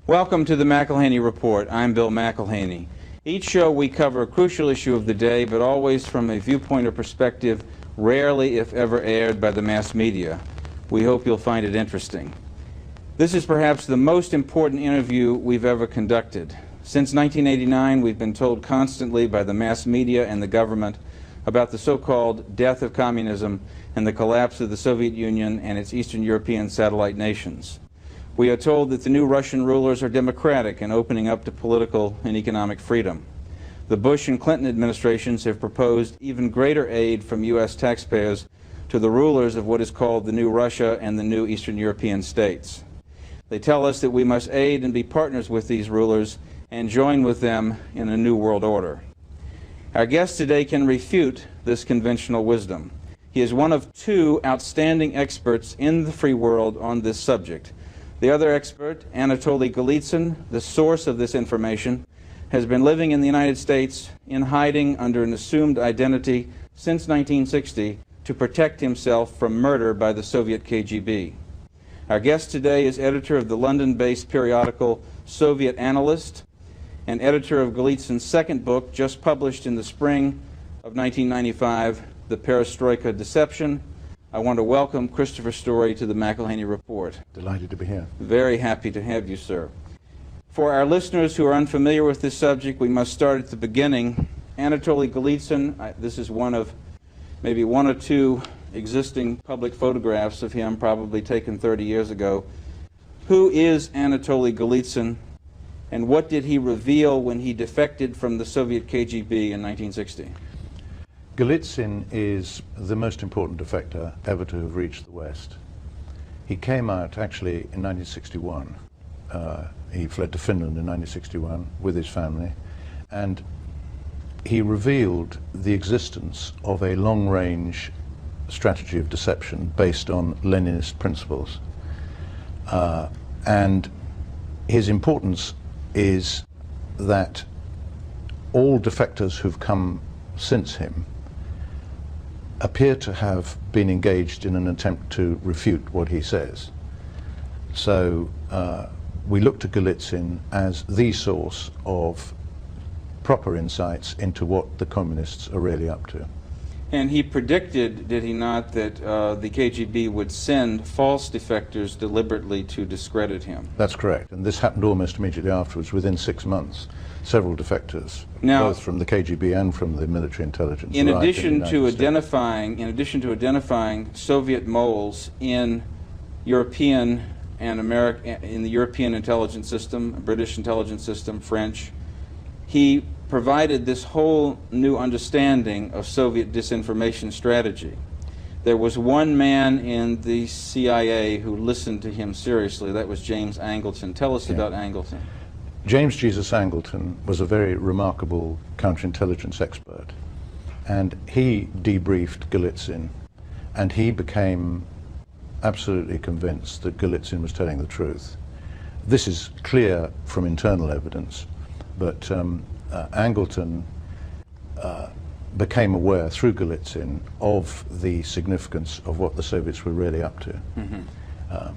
Welcome to the McElhaney Report. I'm Bill McElhaney. Each show we cover a crucial issue of the day, but always from a viewpoint or perspective rarely, if ever, aired by the mass media. We hope you'll find it interesting. This is perhaps the most important interview we've ever conducted. Since 1989, we've been told constantly by the mass media and the government about the so-called death of communism and the collapse of the Soviet Union and its Eastern European satellite nations. We are told that the new Russian rulers are democratic and opening up to political and economic freedom. The Bush and Clinton administrations have proposed even greater aid from U.S. taxpayers to the rulers of what is called the new Russia and the new Eastern European states. They tell us that we must aid and be partners with these rulers and join with them in a new world order. Our guest today can refute this conventional wisdom. He is one of two outstanding experts in the free world on this subject. The other expert, Anatoliy Golitsyn, the source of this information, has been living in the United States in hiding under an assumed identity since 1960 to protect himself from murder by the Soviet KGB. Our guest today is editor of the London-based periodical Soviet Analyst and editor of Golitsyn's second book, just published in the spring of 1995, The Perestroika Deception. I want to welcome Christopher Story to the McElhaney Report. Delighted to be here. Very happy to have you, sir. For our listeners who are unfamiliar with this subject, we must start at the beginning. Anatoly Golitsyn, this is one of maybe one or two existing public photographs of him, probably taken 30 years ago. Who is Anatoly Golitsyn, and what did he reveal when he defected from the Soviet KGB in 1960? Golitsyn is the most important defector ever to have reached the West. He came out actually in 1961. He fled to Finland in 1961 with his family, and he revealed the existence of a long-range strategy of deception based on Leninist principles. And his importance is that all defectors who've come since him appear to have been engaged in an attempt to refute what he says. So we look to Golitsyn as the source of proper insights into what the communists are really up to. And he predicted, did he not, that the KGB would send false defectors deliberately to discredit him? That's correct, and this happened almost immediately afterwards. Within 6 months, several defectors, now, both from the KGB and from the military intelligence. In addition to identifying Soviet moles in European and in the European intelligence system, British intelligence system, French, he provided this whole new understanding of Soviet disinformation strategy. There was one man in the CIA who listened to him seriously. That was James Angleton. Tell us about Angleton. James Jesus Angleton was a very remarkable counterintelligence expert, and he debriefed Golitsyn, and he became absolutely convinced that Golitsyn was telling the truth. This is clear from internal evidence, but Angleton became aware through Golitsyn of the significance of what the Soviets were really up to.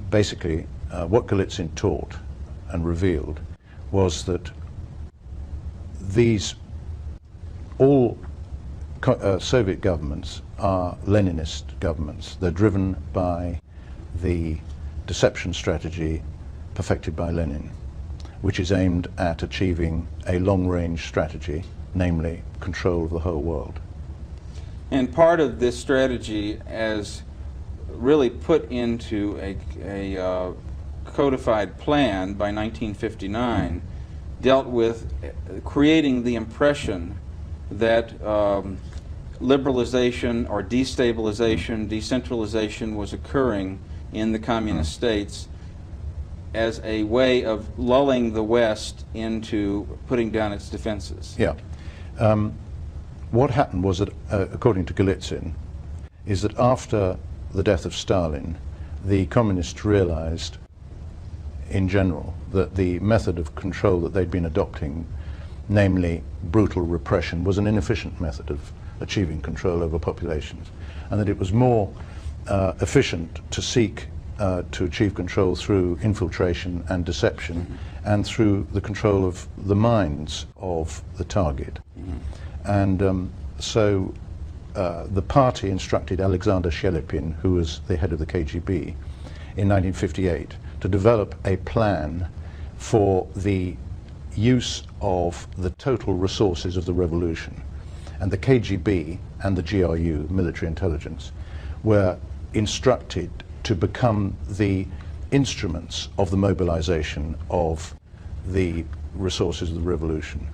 Basically, what Golitsyn taught and revealed was that all Soviet governments are Leninist governments. They're driven by the deception strategy perfected by Lenin, which is aimed at achieving a long-range strategy, namely control of the whole world. And part of this strategy, as really put into a codified plan by 1959, dealt with creating the impression that liberalization or destabilization, decentralization was occurring in the communist states as a way of lulling the West into putting down its defenses. Yeah. What happened was that, according to Golitsyn, is that after the death of Stalin, the communists realized, in general, that the method of control that they'd been adopting, namely brutal repression, was an inefficient method of achieving control over populations, and that it was more efficient to seek to achieve control through infiltration and deception, and through the control of the minds of the target. And so the party instructed Alexander Shelepin, who was the head of the KGB, in 1958 to develop a plan for the use of the total resources of the revolution. And the KGB and the GRU, military intelligence, were instructed to become the instruments of the mobilization of the resources of the revolution.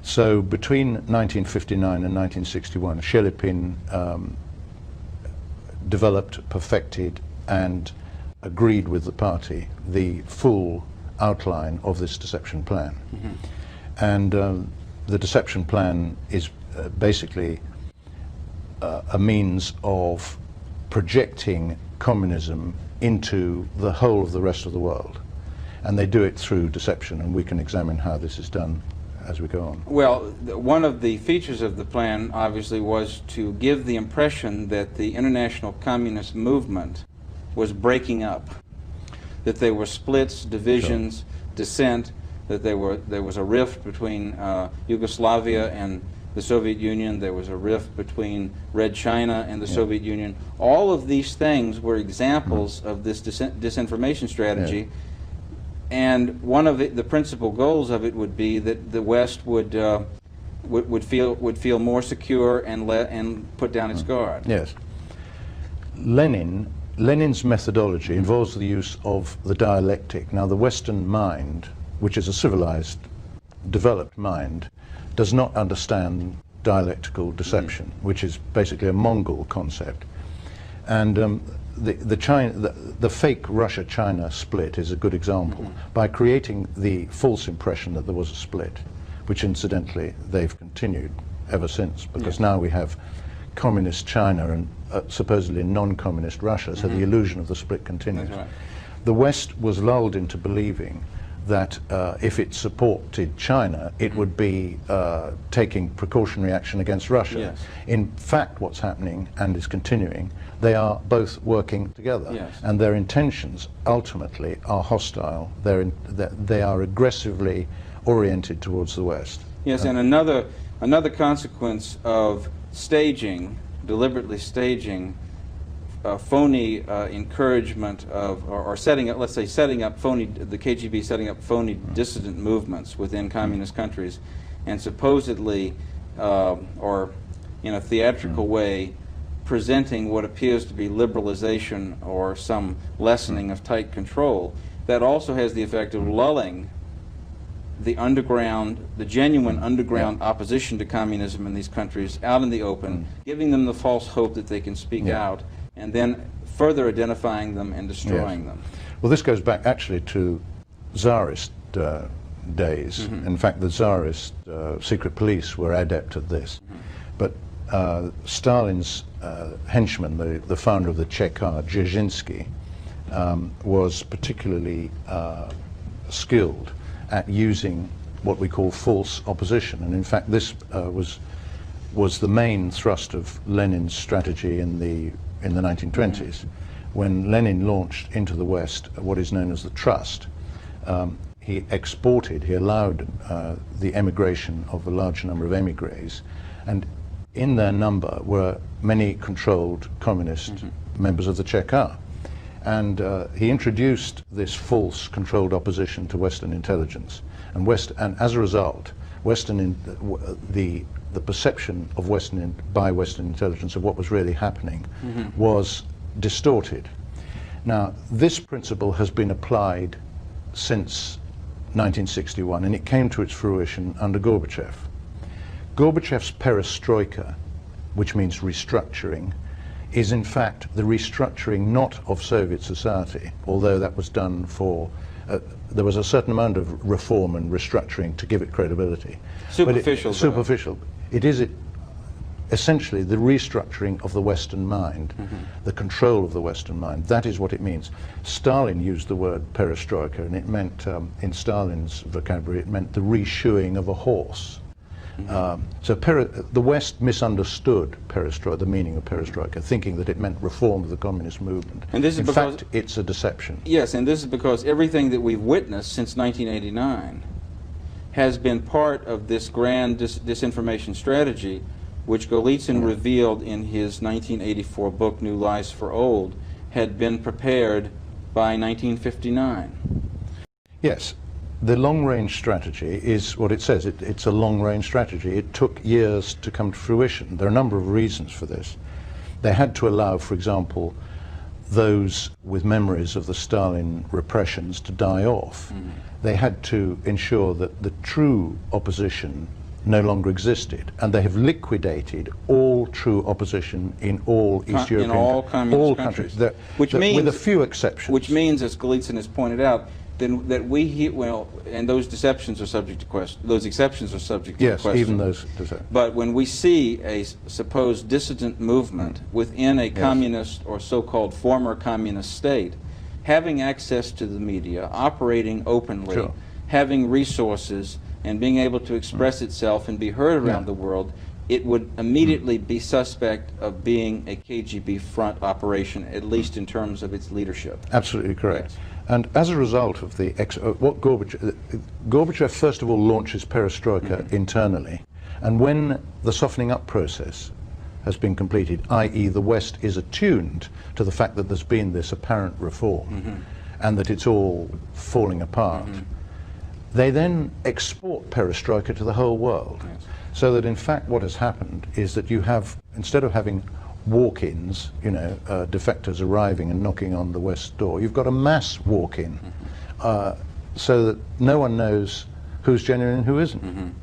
So between 1959 and 1961, Shelepin developed, perfected, and agreed with the party the full outline of this deception plan. And the deception plan is basically a means of projecting communism into the whole of the rest of the world. And they do it through deception, and we can examine how this is done as we go on. Well, one of the features of the plan, obviously, was to give the impression that the international communist movement was breaking up, that there were splits, divisions, dissent, that there was a rift between Yugoslavia and the Soviet Union, there was a rift between Red China and the Soviet Union. All of these things were examples of this disinformation strategy. And one of the principal goals of it would be that the West would feel more secure and put down its guard. Yes. Lenin's methodology involves the use of the dialectic. Now, the Western mind, which is a civilized, developed mind, does not understand dialectical deception, which is basically a Mongol concept. And the fake Russia-China split is a good example, by creating the false impression that there was a split, which incidentally they've continued ever since, because now we have communist China and supposedly non-communist Russia, so the illusion of the split continues. That's right. The West was lulled into believing that if it supported China, it would be taking precautionary action against Russia. Yes. In fact, what's happening, and is continuing, they are both working together, and their intentions ultimately are hostile. They are aggressively oriented towards the West. Yes, and another consequence of staging, deliberately staging, phony encouragement of, or setting up, let's say, setting up phony, the KGB setting up phony dissident movements within communist countries, and supposedly, or in a theatrical way, presenting what appears to be liberalization or some lessening of tight control. That also has the effect of lulling the underground, the genuine underground opposition to communism in these countries out in the open, giving them the false hope that they can speak out, and then further identifying them and destroying them. Well, this goes back actually to Tsarist days. In fact, the Tsarist secret police were adept at this. But Stalin's henchman, the founder of the Cheka, Dzerzhinsky, was particularly skilled at using what we call false opposition. And in fact, this was the main thrust of Lenin's strategy in the 1920s, when Lenin launched into the West what is known as the Trust. He allowed the emigration of a large number of emigres, and in their number were many controlled communist members of the Cheka. And he introduced this false controlled opposition to Western intelligence, and as a result, the perception of by Western intelligence of what was really happening was distorted. Now, this principle has been applied since 1961, and it came to its fruition under Gorbachev. Gorbachev's Perestroika, which means restructuring, is in fact the restructuring not of Soviet society, although that was done for, there was a certain amount of reform and restructuring to give it credibility. Superficial. Superficial. It is essentially the restructuring of the Western mind, the control of the Western mind. That is what it means. Stalin used the word perestroika, and it meant, in Stalin's vocabulary, it meant the reshoeing of a horse. So the West misunderstood Perestroika, the meaning of Perestroika, thinking that it meant reform of the communist movement. And this is in fact, it's a deception. Yes, and this is because everything that we've witnessed since 1989 has been part of this grand disinformation strategy, which Golitsyn revealed in his 1984 book, New Lies for Old, had been prepared by 1959. Yes. The long-range strategy is what it says. It's a long-range strategy. It took years to come to fruition. There are a number of reasons for this. They had to allow, for example, those with memories of the Stalin repressions to die off. They had to ensure that the true opposition no longer existed, and they have liquidated all true opposition in all East European all communist countries. Which means, with a few exceptions. Which means, as Golitsyn has pointed out, then that and those deceptions are subject to question. Those exceptions are subject to question. Yes, even those. But when we see a supposed dissident movement within a communist or so-called former communist state, having access to the media, operating openly, having resources, and being able to express itself and be heard around the world, it would immediately be suspect of being a KGB front operation, at least in terms of its leadership. Absolutely correct. Yes. And as a result of what Gorbachev first of all launches Perestroika internally, and when the softening up process has been completed, i.e. the West is attuned to the fact that there's been this apparent reform and that it's all falling apart, they then export Perestroika to the whole world. Yes. So that in fact what has happened is that you have, instead of having walk-ins, defectors arriving and knocking on the West door, you've got a mass walk-in, so that no one knows who's genuine and who isn't.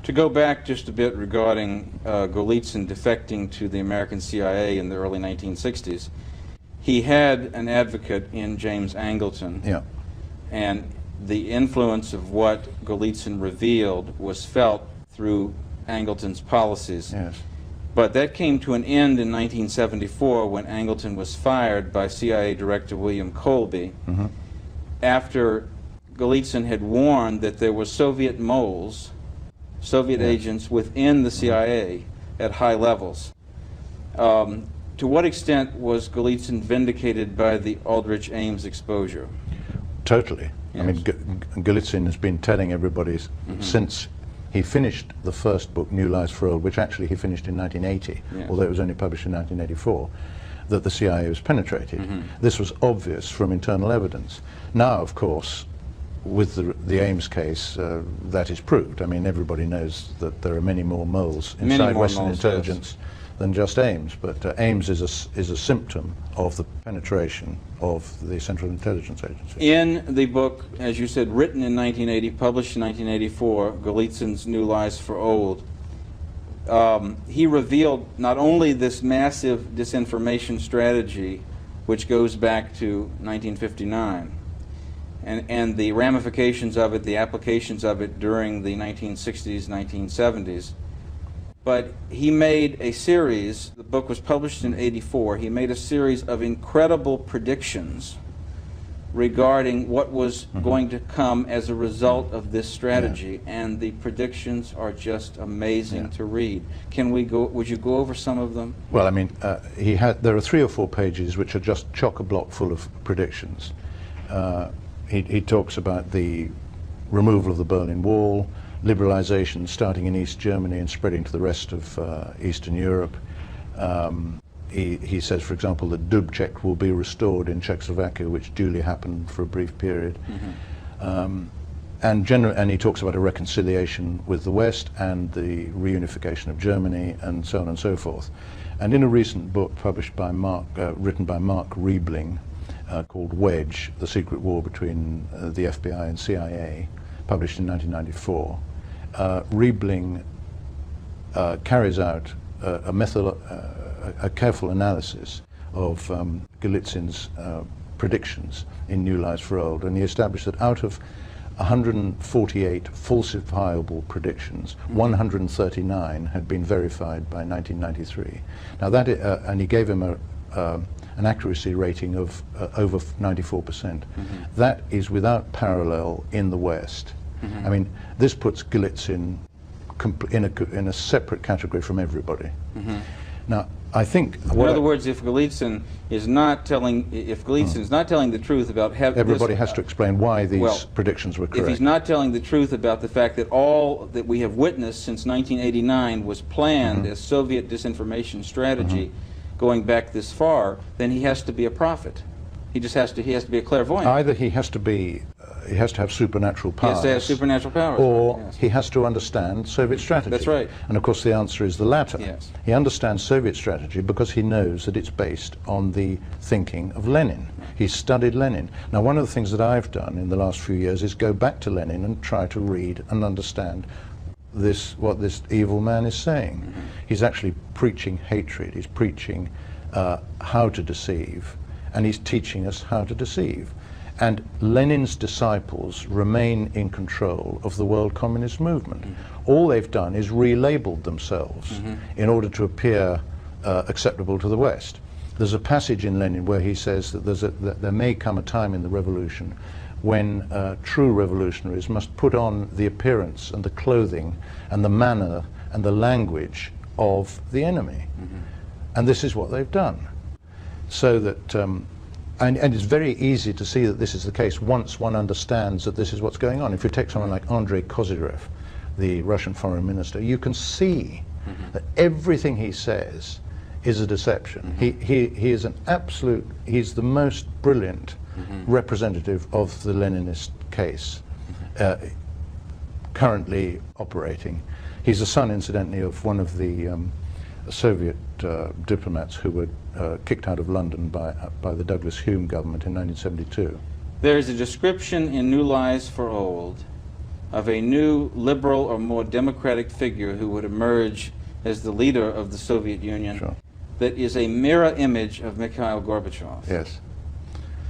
To go back just a bit regarding Golitsyn defecting to the American CIA in the early 1960s, he had an advocate in James Angleton, and the influence of what Golitsyn revealed was felt through Angleton's policies. Yes. But that came to an end in 1974 when Angleton was fired by CIA Director William Colby after Golitsyn had warned that there were Soviet moles, Soviet agents within the CIA at high levels. To what extent was Golitsyn vindicated by the Aldrich Ames exposure? Totally. Yes. I mean, Golitsyn has been telling everybody since he finished the first book, New Lies for Old, which actually he finished in 1980, although it was only published in 1984, that the CIA was penetrated. This was obvious from internal evidence. Now, of course, with the Ames case, that is proved. I mean, everybody knows that there are many more moles inside Western intelligence than just Ames, but Ames is a symptom of the penetration of the Central Intelligence Agency. In the book, as you said, written in 1980, published in 1984, Golitsyn's New Lies for Old, he revealed not only this massive disinformation strategy, which goes back to 1959, and the ramifications of it, the applications of it during the 1960s, 1970s, but he made a series, the book was published in '84, he made a series of incredible predictions regarding what was going to come as a result of this strategy, and the predictions are just amazing to read. Can we go, would you go over some of them? Well, I mean, there are 3 or 4 pages which are just chock-a-block full of predictions. He talks about the removal of the Berlin Wall, liberalization starting in East Germany and spreading to the rest of Eastern Europe. He says, for example, that Dubček will be restored in Czechoslovakia, which duly happened for a brief period. And he talks about a reconciliation with the West and the reunification of Germany and so on and so forth. And in a recent book published by written by Mark Riebling, called Wedge, The Secret War Between the FBI and CIA, published in 1994, Riebling carries out a careful analysis of Golitsyn's predictions in New Lies for Old, and he established that out of 148 falsifiable predictions, 139 had been verified by 1993. Now that, and he gave him an accuracy rating of over 94%. That is without parallel in the West. I mean, this puts Golitsyn in a separate category from everybody. Now, I think in other words, if Golitsyn is not telling, is not telling the truth about everybody has to explain why these predictions were correct. If he's not telling the truth about the fact that all that we have witnessed since 1989 was planned as Soviet disinformation strategy, going back this far, then he has to be a prophet. He has to be a clairvoyant. Either he has to have supernatural powers. He has to have supernatural powers. Or he has to understand Soviet strategy. That's right. And of course the answer is the latter. Yes. He understands Soviet strategy because he knows that it's based on the thinking of Lenin. He's studied Lenin. Now, one of the things that I've done in the last few years is go back to Lenin and try to read and understand what this evil man is saying. He's actually preaching hatred. He's preaching how to deceive, and he's teaching us how to deceive. And Lenin's disciples remain in control of the world communist movement. All they've done is relabeled themselves in order to appear acceptable to the West. There's a passage in Lenin where he says that there may come a time in the revolution when true revolutionaries must put on the appearance and the clothing and the manner and the language of the enemy. And this is what they've done. So that, and it's very easy to see that this is the case once one understands that this is what's going on. If you take someone like Andrei Kozyrev, the Russian foreign minister, you can see that everything he says is a deception. He is an absolute, he's the most brilliant representative of the Leninist case currently operating. He's the son, incidentally, of one of the Soviet diplomats who were kicked out of London by the Douglas Hume government in 1972. There is a description in New Lies for Old of a new liberal or more democratic figure who would emerge as the leader of the Soviet Union that is a mirror image of Mikhail Gorbachev. Yes.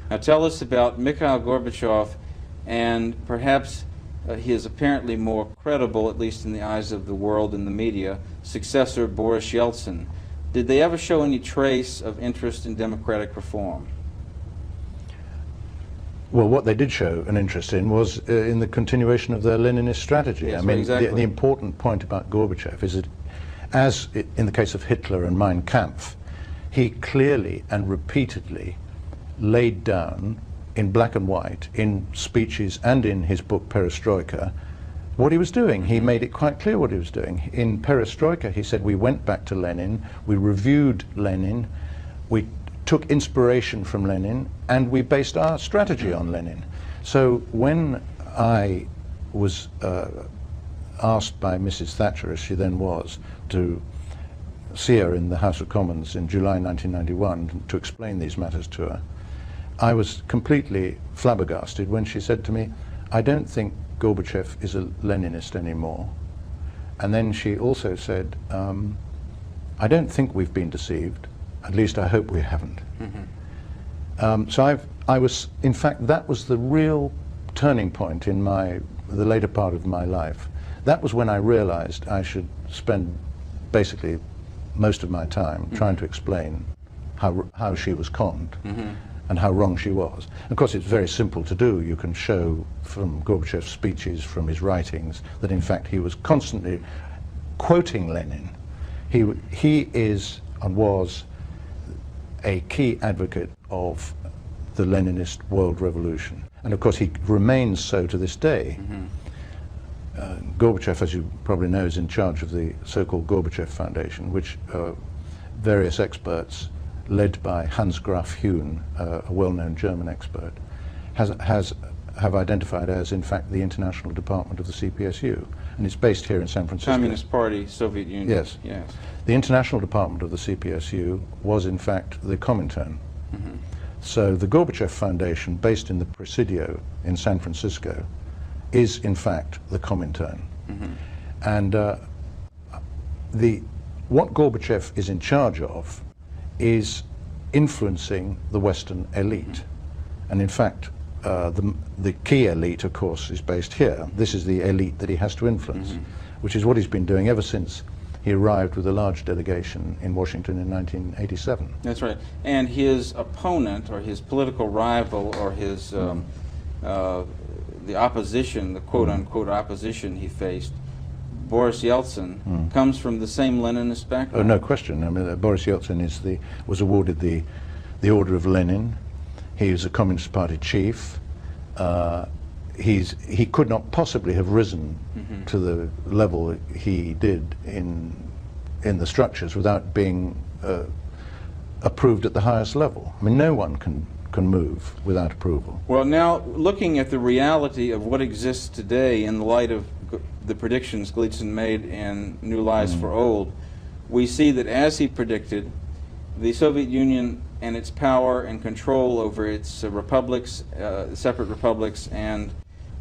Now tell us about Mikhail Gorbachev and perhaps his apparently more credible, at least in the eyes of the world and the media, successor Boris Yeltsin. Did they ever show any trace of interest in democratic reform? Well, what they did show an interest in was in the continuation of their Leninist strategy. Yes, I mean, exactly. the important point about Gorbachev is that, as in the case of Hitler and Mein Kampf, he clearly and repeatedly laid down in black and white, in speeches and in his book Perestroika, what he was doing. He made it quite clear what he was doing. In Perestroika, he said, we went back to Lenin, we reviewed Lenin, we took inspiration from Lenin, and we based our strategy on Lenin. So when I was asked by Mrs. Thatcher, as she then was, to see her in the House of Commons in July 1991 to explain these matters to her, I was completely flabbergasted when she said to me, I don't think Gorbachev is a Leninist anymore. And then she also said, I don't think we've been deceived, at least I hope we haven't. So I was, in fact, that was the real turning point in the later part of my life. That was when I realized I should spend basically most of my time trying to explain how she was conned and how wrong she was. Of course, it's very simple to do. You can show from Gorbachev's speeches, from his writings, that in fact he was constantly quoting Lenin. He is and was a key advocate of the Leninist world revolution. And of course he remains so to this day. Gorbachev, as you probably know, is in charge of the so-called Gorbachev Foundation, which various experts, led by Hans Graf Hune, a well-known German expert, have identified as, in fact, the international department of the CPSU. And it's based here in San Francisco. Communist Party, Soviet Union. Yes. Yes. The international department of the CPSU was, in fact, the Comintern. So the Gorbachev Foundation, based in the Presidio in San Francisco, is, in fact, the Comintern. And what Gorbachev is in charge of is influencing the Western elite. And in fact, the key elite, of course, is based here. This is the elite that he has to influence, which is what he's been doing ever since he arrived with a large delegation in Washington in 1987. That's right. And his opponent, or his political rival, or his the opposition, the quote-unquote opposition he faced, Boris Yeltsin, comes from the same Leninist Oh, background. no question. I mean, Boris Yeltsin was awarded the Order of Lenin. He is a Communist Party chief. He could not possibly have risen to the level he did in the structures without being approved at the highest level. I mean, no one can move without approval. Well, now, looking at the reality of what exists today in the light of the predictions Golitsyn made in New Lies for Old, we see that, as he predicted, the Soviet Union and its power and control over its republics, separate republics, and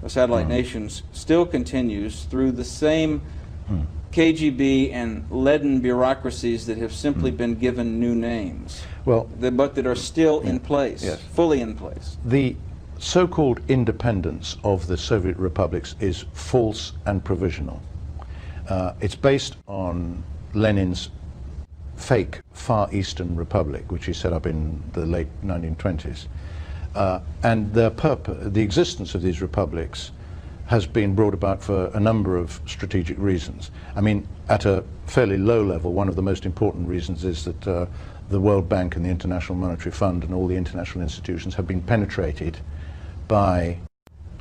satellite nations still continues through the same KGB and leaden bureaucracies that have simply been given new names, Well, but that are still in place, yes. fully in place. the so-called independence of the Soviet republics is false and provisional. It's based on Lenin's fake Far Eastern Republic, which he set up in the late 1920s. And the existence of these republics has been brought about for a number of strategic reasons. I mean, at a fairly low level, one of the most important reasons is that the World Bank and the International Monetary Fund and all the international institutions have been penetrated by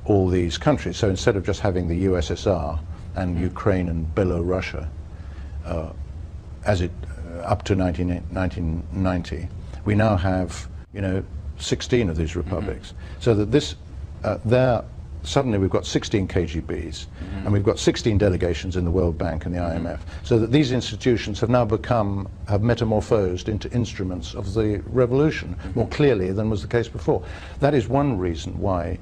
all these countries. So instead of just having the USSR and Ukraine and Belarus up to 1990, we now have 16 of these republics. So that suddenly we've got 16 KGBs and we've got 16 delegations in the World Bank and the IMF, so that these institutions have now have metamorphosed into instruments of the revolution more clearly than was the case before. That is one reason why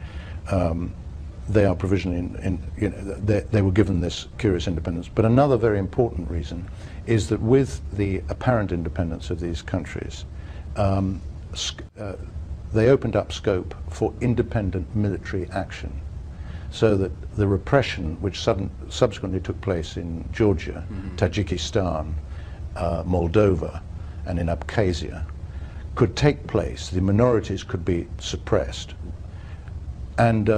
they are provisionally they were given this curious independence. But another very important reason is that with the apparent independence of these countries, they opened up scope for independent military action, so that the repression which subsequently took place in Georgia, Tajikistan, Moldova, and in Abkhazia could take place. The minorities could be suppressed, and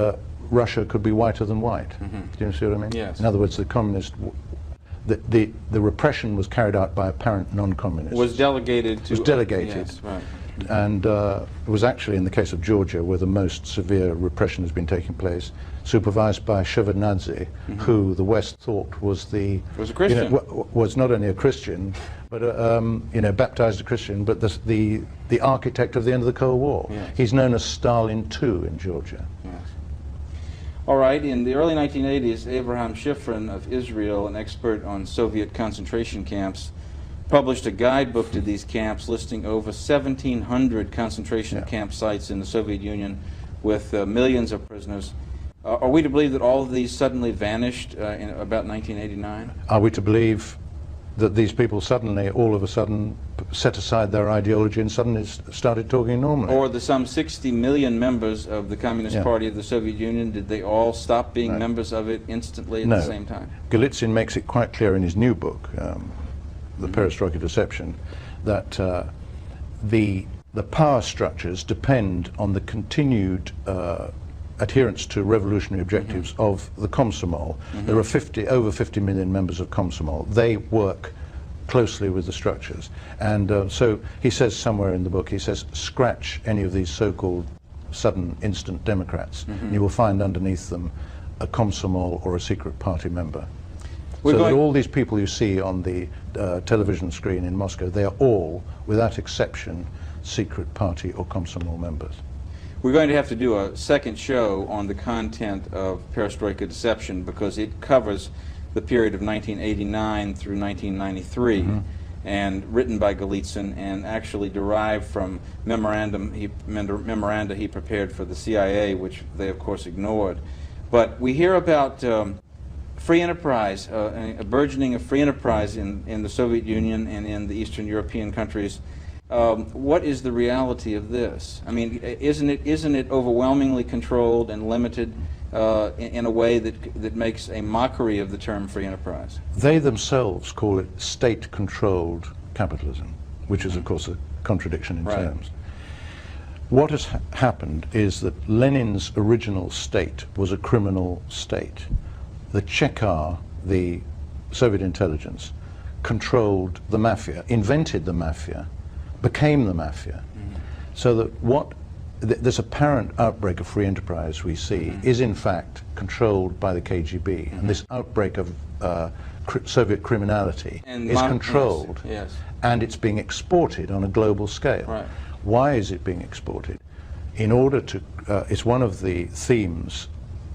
Russia could be whiter than white. Do you see what I mean? Yes. In other words, the repression was carried out by apparent non-communists. Was delegated to... Was delegated. Yes, right. And it was actually in the case of Georgia where the most severe repression has been taking place, supervised by Shevardnadze, who the West thought was a Christian. Was not only a Christian, but baptized a Christian, but the architect of the end of the Cold War. Yes. He's known as Stalin II in Georgia. Yes. All right, in the early 1980s, Abraham Shifrin of Israel, an expert on Soviet concentration camps, published a guidebook to these camps listing over 1,700 concentration camp sites in the Soviet Union with millions of prisoners. Are we to believe that all of these suddenly vanished in about 1989? Are we to believe that these people suddenly, all of a sudden, set aside their ideology and suddenly started talking normally? Or the some 60 million members of the Communist Party of the Soviet Union, did they all stop being members of it instantly at the same time? Golitsyn makes it quite clear in his new book, The Perestroika Deception, that the power structures depend on the continued adherence to revolutionary objectives of the Komsomol. There are over 50 million members of Komsomol. They work closely with the structures. And so he says somewhere in the book, he says, scratch any of these so-called sudden instant Democrats, and you will find underneath them a Komsomol or a secret party member. So that all these people you see on the television screen in Moscow, they are all, without exception, secret party or Komsomol members. We're going to have to do a second show on the content of Perestroika Deception because it covers the period of 1989 through 1993 and written by Golitsyn and actually derived from memoranda he prepared for the CIA, which they of course ignored. But we hear about free enterprise, a burgeoning of free enterprise in the Soviet Union and in the Eastern European countries. What is the reality of this? I mean, isn't it overwhelmingly controlled and limited in a way that makes a mockery of the term free enterprise? They themselves call it state-controlled capitalism, which is, of course, a contradiction in terms. What has happened is that Lenin's original state was a criminal state. The Chekar, the Soviet intelligence controlled the mafia, invented the mafia, became the mafia. So that this apparent outbreak of free enterprise we see is in fact controlled by the KGB. And this outbreak of Soviet criminality is controlled, yes. And it's being exported on a global scale. Right. Why is it being exported? In order to, it's one of the themes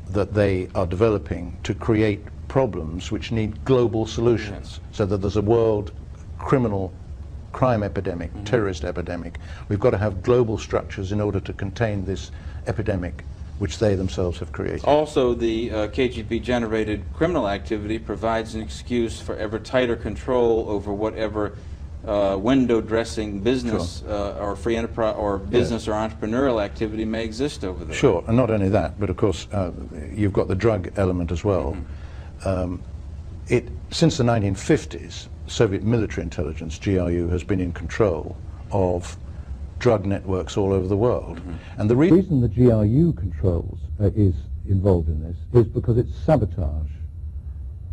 that they are developing to create problems which need global solutions, so that there's a world crime epidemic, terrorist epidemic. We've got to have global structures in order to contain this epidemic which they themselves have created. Also, the KGB-generated criminal activity provides an excuse for ever tighter control over whatever window dressing business or free enterprise or business or entrepreneurial activity may exist over there. Sure, and not only that, but of course you've got the drug element as well. Since the 1950s, Soviet military intelligence, GRU, has been in control of drug networks all over the world. And the reason the GRU controls is involved in this is because it's sabotage.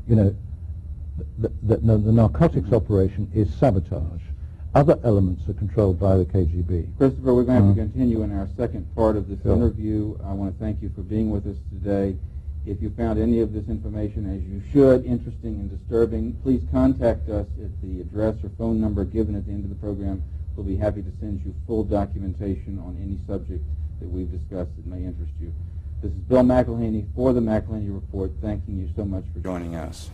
You know, the narcotics operation is sabotage. Other elements are controlled by the KGB. Christopher, we're going to have to continue in our second part of this interview. I want to thank you for being with us today. If you found any of this information, as you should, interesting and disturbing, please contact us at the address or phone number given at the end of the program. We'll be happy to send you full documentation on any subject that we've discussed that may interest you. This is Bill McElhaney for the McElhaney Report, thanking you so much for joining us.